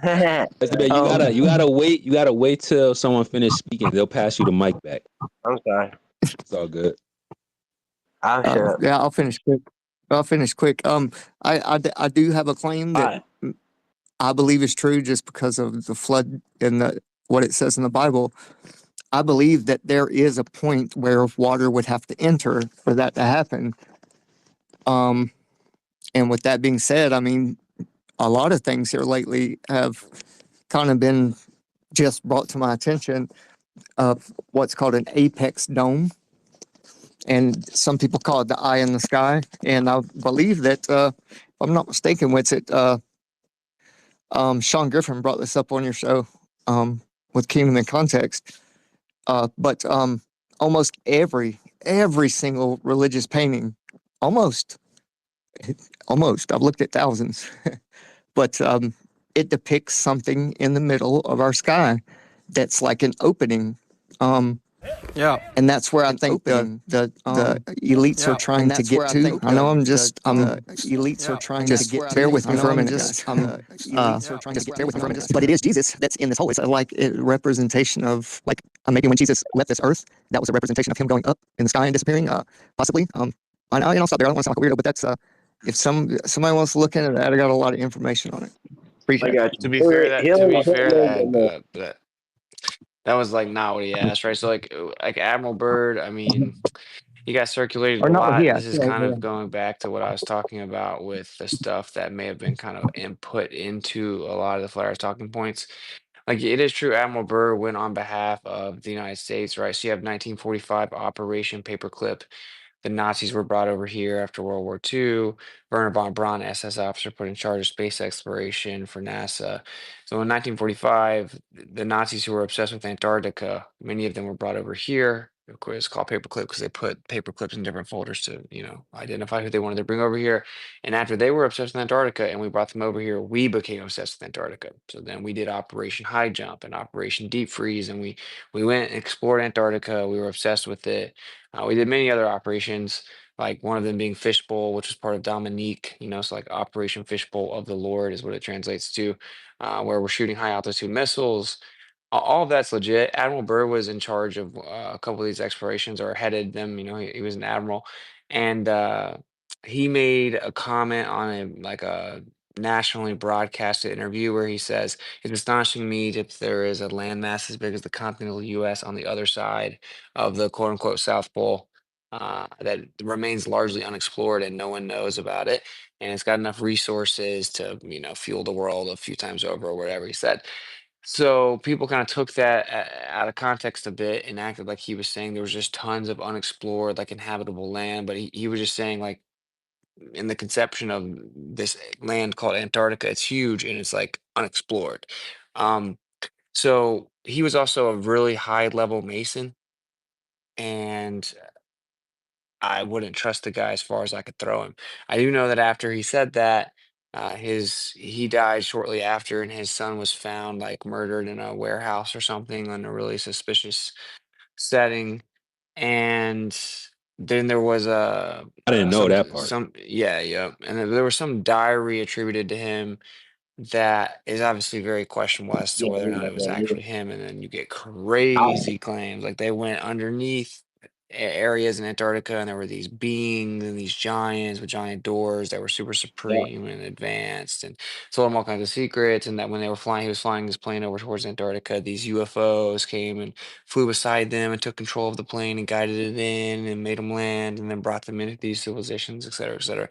That's the bit. You Um, gotta you gotta wait. You gotta wait till someone finish speaking. They'll pass you the mic back. I'm sorry. It's all good. I'll shut up. yeah, I'll finish quick. I'll finish quick. I do have a claim All that right. I believe is true just because of the flood and what it says in the Bible. I believe that there is a point where water would have to enter for that to happen. Um, and with that being said, I mean, a lot of things here lately have kind of been just brought to my attention of what's called an apex dome. And some people call it the eye in the sky. And I believe that, if I'm not mistaken, Witsit, Sean Griffin brought this up on your show with Kingdom in Context. But almost every single religious painting, almost, I've looked at thousands, but it depicts something in the middle of our sky that's like an opening. Yeah. And that's where I think the elites are trying to get to. I know I'm elites are trying to get. Bear with me for a minute, guys. Just bear with me for a minute. But it is Jesus that's in this hole. It's like a representation of like maybe when Jesus left this earth, that was a representation of him going up in the sky and disappearing. Possibly. I'll stop there. I don't want to sound like a weirdo, but that's if somebody wants to look into that, I got a lot of information on it. I Appreciate it. got To you. be fair, that to be fair, He'll that was like not what he asked, right? So like Admiral Byrd, I mean, he got circulated Or a not what he lot. This asked. is kind of going back to what I was talking about with the stuff that may have been kind of input into a lot of the Flyers talking points. Like it is true, Admiral Burr went on behalf of the United States, right? So you have 1945 Operation Paperclip. The Nazis were brought over here after World War II. Werner von Braun, SS officer, put in charge of space exploration for NASA. So in 1945, the Nazis who were obsessed with Antarctica, many of them were brought over here. Of course, it's called paperclip because they put paper clips in different folders to, identify who they wanted to bring over here. And after they were obsessed with Antarctica and we brought them over here, we became obsessed with Antarctica. So then we did Operation High Jump and Operation Deep Freeze, and we went and explored Antarctica. We were obsessed with it. We did many other operations, like one of them being Fishbowl, which was part of Dominique, so like Operation Fishbowl of the Lord is what it translates to, where we're shooting high altitude missiles. All of that's legit. Admiral Burr was in charge of a couple of these explorations or headed them. He was an admiral, and he made a comment on a nationally broadcasted interview where he says, "It's astonishing me that there is a landmass as big as the continental U.S. on the other side of the quote unquote South Pole that remains largely unexplored and no one knows about it. And it's got enough resources to, fuel the world a few times over or whatever he said." So people kind of took that out of context a bit and acted like he was saying there was just tons of unexplored, like inhabitable land. But he was just saying, like, in the conception of this land called Antarctica, it's huge and it's like unexplored. Um, so he was also a really high level Mason. And I wouldn't trust the guy as far as I could throw him. I do know that after he said that, he died shortly after, and his son was found like murdered in a warehouse or something in a really suspicious setting. And then there was I didn't know that part. yeah, and then there was some diary attributed to him that is obviously very questionable as to whether or not it was actually him. And then you get crazy claims like they went underneath areas in Antarctica and there were these beings and these giants with giant doors that were super supreme and advanced and told him all kinds of secrets. And that when they were flying, he was flying his plane over towards Antarctica, these UFOs came and flew beside them and took control of the plane and guided it in and made them land and then brought them into these civilizations, et cetera, et cetera.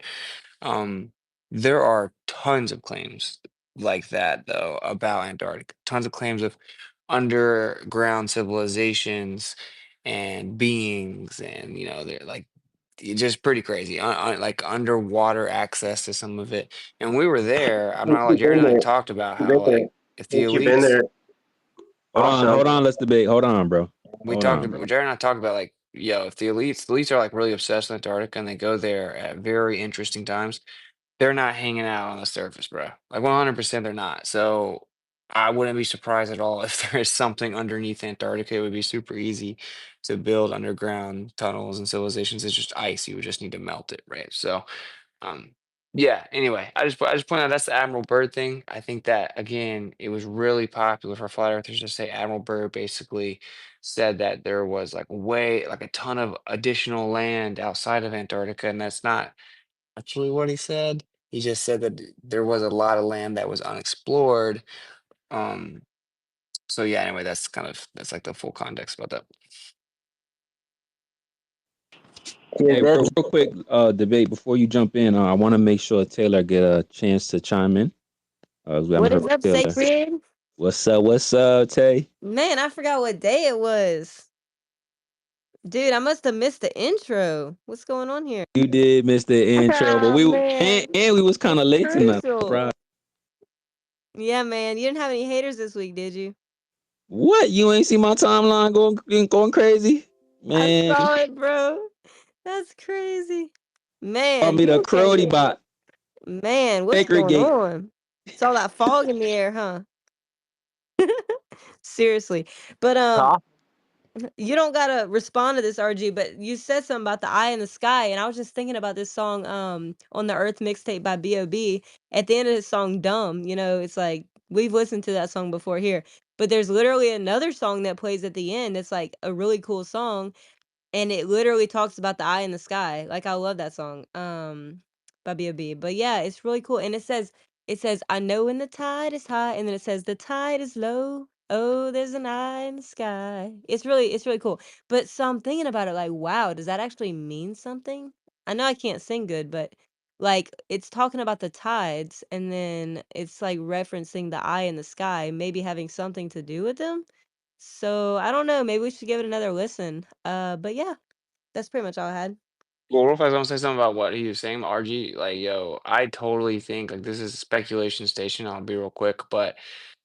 Um, there are tons of claims like that, though, about Antarctica. Tons of claims of underground civilizations and beings, and they're like just pretty crazy. Like underwater access to some of it. And we were there. I'm Since not like you've Jared been and I there, talked about you've been how there. like if the Since you've been elites there, Hold on, also, hold on. Let's debate. Hold on, bro. we Hold talked on, about bro. Jared and I talked about like, yo, if the elites are like really obsessed with Antarctica and they go there at very interesting times, they're not hanging out on the surface, bro. Like 100% they're not. So I wouldn't be surprised at all if there is something underneath Antarctica. It would be super easy to build underground tunnels and civilizations. It's just ice. You would just need to melt it, right? So um Yeah, anyway, I just point out that's the Admiral Byrd thing. I think that again, it was really popular for flat earthers to say Admiral Byrd basically said that there was like way like a ton of additional land outside of Antarctica, and that's not actually what he said. He just said that there was a lot of land that was unexplored. Um, so yeah, anyway, that's like the full context about that. Yeah, Hey, that's real quick, debate before you jump in. I want to make sure Taylor get a chance to chime in. We haven't What heard is from up, Taylor. Sacred? What's up? What's up, Tay? Man, I forgot what day it was. Dude, I must have missed the intro. What's going on here? You did miss the intro, but Oh, we man. and we was kind It's of late tonight. crucial. Right? Yeah, man. You didn't have any haters this week, did you? What? You ain't see my timeline going crazy, I man? saw it, bro. That's crazy. Call Man, me the people can't Crody get. bot. Man, what's Sacred going Gate. on? It's all that fog in the air, huh? Seriously. But tough. you don't gotta respond to this, RG, but you said something about the eye in the sky, and I was just thinking about this song on the Earth mixtape by B.O.B. At the end of the song, Dumb, it's like we've listened to that song before here, but there's literally another song that plays at the end. It's like a really cool song, and it literally talks about the eye in the sky. Like I love that song. By B.O.B. But yeah, it's really cool. And it says, I know when the tide is high, and then it says the tide is low. Oh, there's an eye in the sky. It's really cool. But so I'm thinking about it like, wow, does that actually mean something? I know I can't sing good, but like it's talking about the tides, and then it's like referencing the eye in the sky, maybe having something to do with them. So I don't know. Maybe we should give it another listen. But yeah, that's pretty much all I had. Well, real fast, I want to say something about what he was saying, RG. Like, yo, I totally think like this is a speculation station. I'll be real quick, but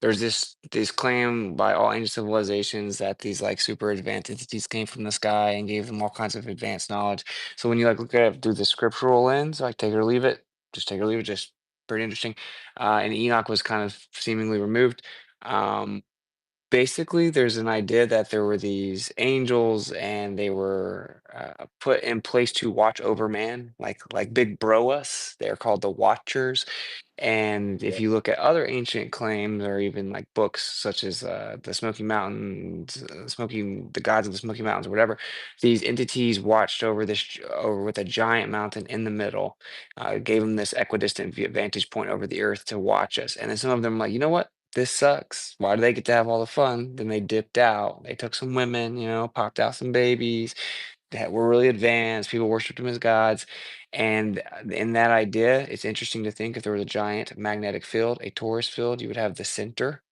there's this claim by all ancient civilizations that these like super advanced entities came from the sky and gave them all kinds of advanced knowledge. So when you like look at it through the scriptural lens, like take it or leave it, just take it or leave it, just pretty interesting. And Enoch was kind of seemingly removed. Um, Basically, there's an idea that there were these angels and they were put in place to watch over man, like big bro us. They're called the Watchers. And if you look at other ancient claims or even like books such as the Smoky Mountains, the gods of the Smoky Mountains, or whatever, these entities watched over over with a giant mountain in the middle, gave them this equidistant vantage point over the earth to watch us. And then some of them like, you know what? This sucks. Why do they get to have all the fun? Then they dipped out. They took some women, popped out some babies that were really advanced. People worshiped them as gods. And in that idea, it's interesting to think if there was a giant magnetic field, a torus field, you would have the center,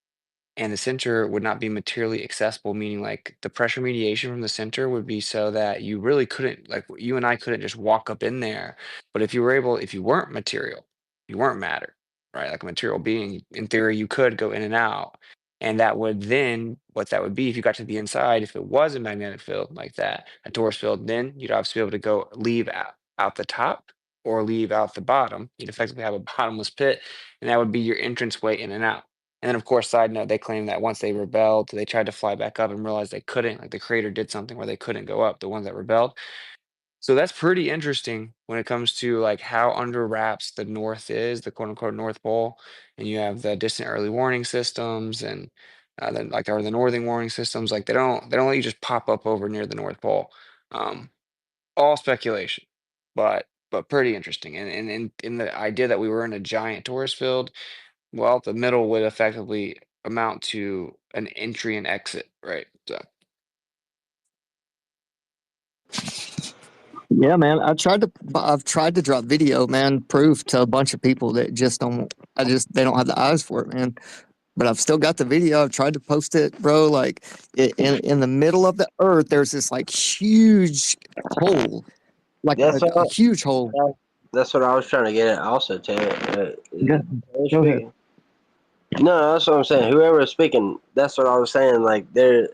and the center would not be materially accessible, meaning like the pressure mediation from the center would be so that you really couldn't, like you and I couldn't just walk up in there. But if you weren't material, you weren't matter, right? Like a material being, in theory, you could go in and out. And that would then, what that would be, if you got to the inside, if it was a magnetic field like that, a torus field, then you'd obviously be able to go leave out the top or leave out the bottom. You'd effectively have a bottomless pit, and that would be your entrance way in and out. And then, of course, side note, they claim that once they rebelled, they tried to fly back up and realized they couldn't. Like the creator did something where they couldn't go up, the ones that rebelled. So that's pretty interesting when it comes to like how under wraps the North is, the quote unquote North Pole. And you have the distant early warning systems and then like or the northern warning systems. Like they don't let you just pop up over near the North Pole. Um, all speculation, but pretty interesting. And in the idea that we were in a giant tourist field, well, the middle would effectively amount to an entry and exit, right? So, Yeah, man. I've tried to drop video, man, proof to a bunch of people that just don't. They don't have the eyes for it, man. But I've still got the video. I've tried to post it, bro. Like in the middle of the earth, there's this like huge hole, like That's a what huge hole. that's what I was trying to get at. Also, Taylor. Yeah, go ahead. No, that's what I'm saying. Whoever is speaking, that's what I was saying. Like there,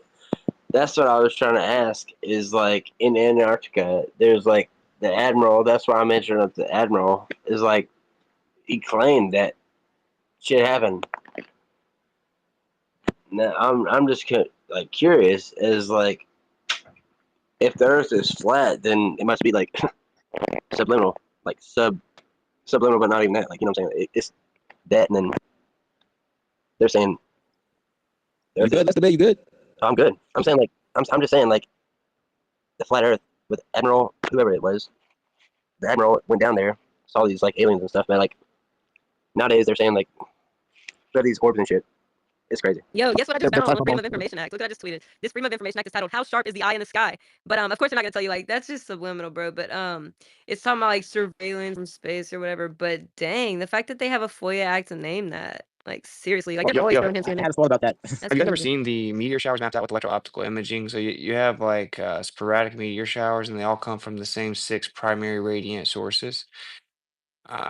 that's what I was trying to ask. Is like in Antarctica, there's like the admiral. That's why I mentioned that the admiral is like he claimed that shit happened. Now I'm just like curious as like if the Earth is flat, then it must be like subliminal, like subliminal, but not even that. Like, you know what I'm saying? It's that, and then they're saying You good? That's the day. You good? I'm good. I'm saying like I'm just saying like the flat Earth with Admiral whoever it was. The Admiral went down there, saw these like aliens and stuff. Man, like nowadays they're saying like these orbs and shit. It's crazy. Yo, guess what I They're just found on talking Freedom about of Information Act? Look what I just tweeted. This Freedom of Information Act is titled "How Sharp is the Eye in the Sky?" But of course, they're not gonna tell you like that's just subliminal, bro. But it's talking about like surveillance from space or whatever. But dang, the fact that they have a FOIA act to name that, like seriously, like they're always throwing hints I in there. had a thought about that. That's Have you guys ever crazy. seen the meteor showers mapped out with electro-optical imaging? So you have like sporadic meteor showers, and they all come from the same 6 primary radiant sources,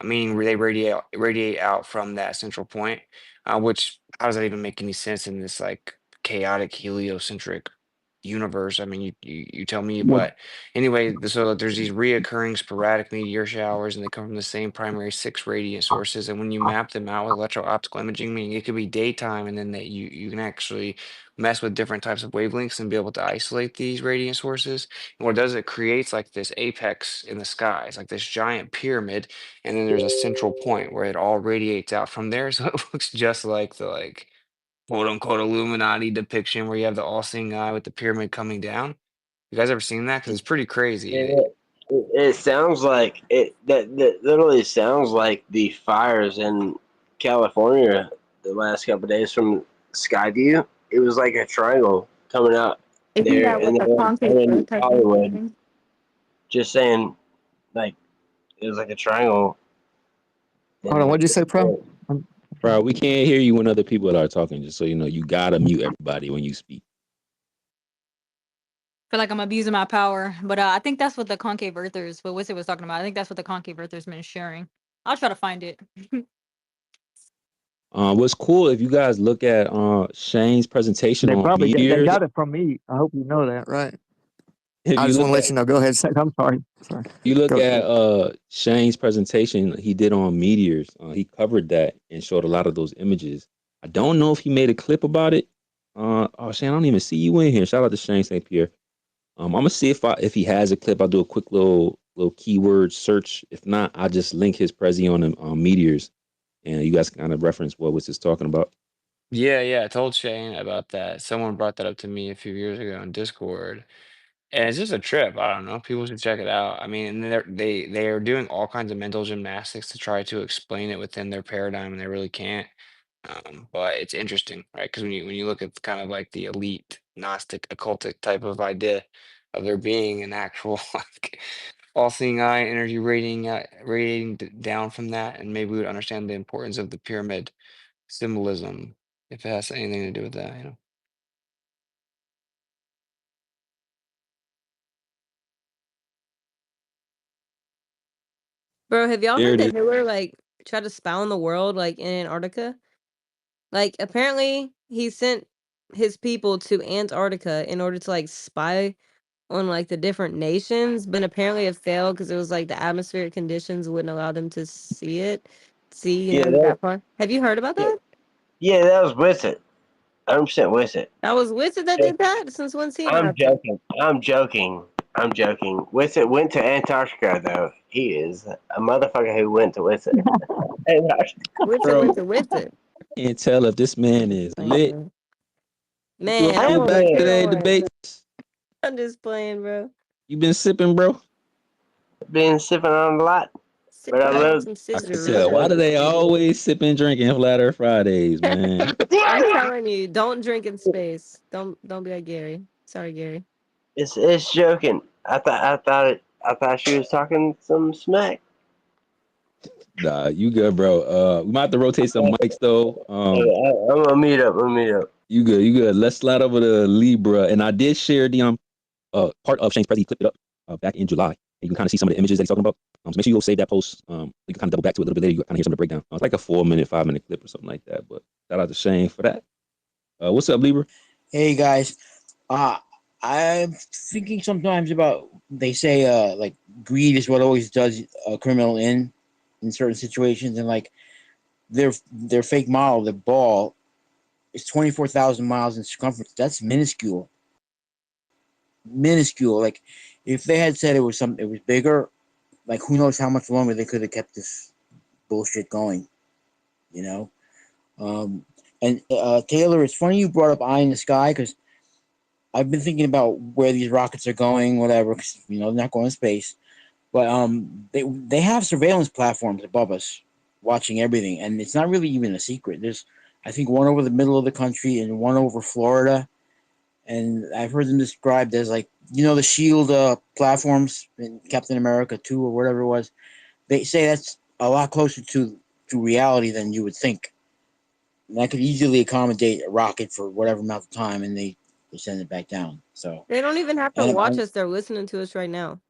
meaning they radiate out from that central point. Which how does that even make any sense in this like chaotic heliocentric universe? I mean, you tell me. well, But anyway, so there's these reoccurring sporadic meteor showers, and they come from the same primary 6 radiant sources. And when you map them out with electro-optical imaging, meaning it could be daytime, and then that you can actually mess with different types of wavelengths and be able to isolate these radiant sources. And what it does, it creates like this apex in the sky. It's like this giant pyramid, and then there's a central point where it all radiates out from there. So it looks just like the like quote unquote Illuminati depiction where you have the all-seeing eye with the pyramid coming down. You guys ever seen that? Because it's pretty crazy. It sounds like that literally sounds like the fires in California the last couple of days from Skyview. It was like a triangle coming out Isn't there, that and what the then concave in earth has been Hollywood, saying? just saying like it was like a triangle. hold on. What'd you say, Pro? Bro, we can't hear you when other people are talking. Just so you know, you gotta mute everybody when you speak. Feel like I'm abusing my power, but I think that's what the concave earthers, what Witsit was talking about. I think that's what the concave earthers been sharing. I'll try to find it. What's cool if you guys look at Shane's presentation They on probably they meteors. got it from me. I hope you know that, right? If I you just look want to at let you know. Go ahead. I'm sorry. Sorry. you look Go. at Shane's presentation he did on meteors, he covered that and showed a lot of those images. I don't know if he made a clip about it. Oh Shane, I don't even see you in here. Shout out to Shane St. Pierre. I'm gonna see if he has a clip. I'll do a quick little keyword search. If not, I'll just link his prezi on meteors, and you guys can kind of reference what was just talking about. Yeah, I told Shane about that. Someone brought that up to me a few years ago in Discord. And it's just a trip. I don't know. People should check it out. I mean, and they are doing all kinds of mental gymnastics to try to explain it within their paradigm, and they really can't. But it's interesting, right? Because when you look at kind of like the elite Gnostic occultic type of idea of there being an actual like all-seeing eye energy radiating down from that, and maybe we would understand the importance of the pyramid symbolism if it has anything to do with that, you know. Bro, have y'all There heard it is. that Hitler like tried to spy on the world like in Antarctica? Like apparently he sent his people to Antarctica in order to like spy on like the different nations, but apparently it failed because it was like the atmospheric conditions wouldn't allow them to see, Yeah, that far. Have you heard about that? that was Witsit. 100% Witsit. That was Witsit that did that? Since when's he I'm not up? joking. I'm joking. I'm joking. Witsit went to Antarctica though. He is a motherfucker who went to Witsit. Witsit Bro, went to Witsit. can't tell if this man is Playing, lit. bro. You Man, up I for the I'm won't back let you saying, today on. debates? I'm just playing, bro. You been sipping, bro? been sipping on a lot, but I Sipping on love. some I can I tell. Why scissors. do love they always sip and drink in Flat Earth Fridays, man? I'm telling you, don't drink in space. Don't be like Gary. Sorry, Gary. it's joking. I thought she was talking some smack. Nah, you good, bro. We might have to rotate some mics though. I'm gonna meet up. I'm gonna meet up. You good, you good. Let's slide over to Libra. And I did share the part of Shane's press. He clipped it up back in July. You can kind of see some of the images that he's talking about. So make sure you go save that post. You can kind of double back to it a little bit later. You can kind of hear some of the breakdown. It's like a 4-minute, 5-minute clip or something like that. But shout out to Shane for that. What's up, Libra? Hey guys, I'm thinking sometimes about they say like greed is what always does a criminal in certain situations, and like their fake model, the ball, is 24,000 miles in circumference. That's minuscule. Like if they had said it was bigger, like who knows how much longer they could have kept this bullshit going. You know. And Taylor, it's funny you brought up Eye in the Sky because I've been thinking about where these rockets are going, whatever. 'Cause, they're not going to space, but they have surveillance platforms above us, watching everything, and it's not really even a secret. There's, I think, one over the middle of the country and one over Florida, and I've heard them described as like the Shield platforms in Captain America 2 or whatever it was. They say that's a lot closer to reality than you would think. And that could easily accommodate a rocket for whatever amount of time, and they send it back down. So, They don't even have to watch us. They're listening to us right now.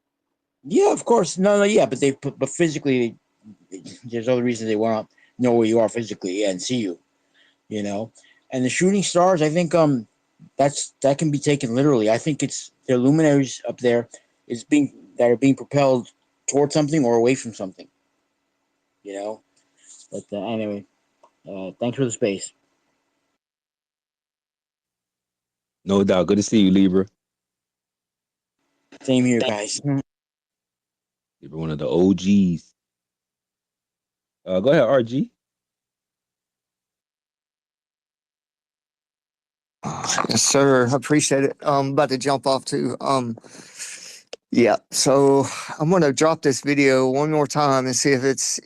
Yeah, of course. No, yeah, but but physically, there's other reasons they want to know where you are physically and see you. You know, and the shooting stars, I think that can be taken literally. I think it's the luminaries up there that are being propelled towards something or away from something. You know, but anyway, thanks for the space. No doubt. Good to see you, Libra. Same here, guys. Libra, one of the OGs. Go ahead, RG. Yes, sir. I appreciate it. About to jump off too. Yeah. So I'm gonna drop this video one more time and see if it's